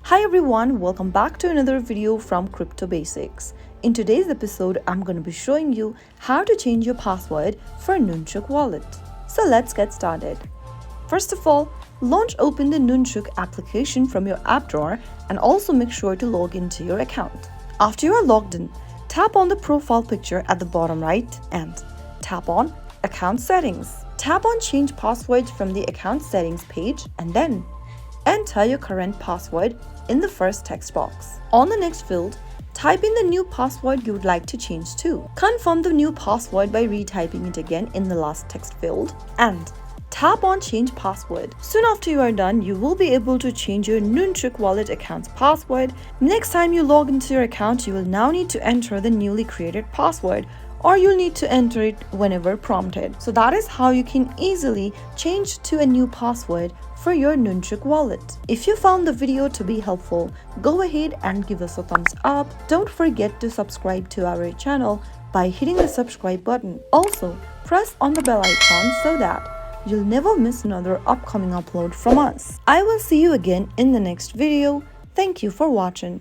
Hi everyone, welcome back to another video from Crypto Basics. In today's episode, I'm going to be showing you how to change your password for Nunchuk Wallet. So let's get started. First of all, open the Nunchuk application from your app drawer and also make sure to log into your account. After you are logged in, tap on the profile picture at the bottom right and tap on Account Settings. Tap on Change Password from the Account Settings page and then enter your current password in the first text box. On the next field, type in the new password you would like to change to. Confirm the new password by retyping it again in the last text field and tap on Change Password. Soon after you are done, you will be able to change your Nunchuk Wallet account's password. Next time you log into your account, you will now need to enter the newly created password, or you'll need to enter it whenever prompted. So that is how you can easily change to a new password for your Nunchuk Wallet. If you found the video to be helpful, go ahead and give us a thumbs up. Don't forget to subscribe to our channel by hitting the subscribe button. Also, press on the bell icon so that you'll never miss another upcoming upload from us. I will see you again in the next video. Thank you for watching.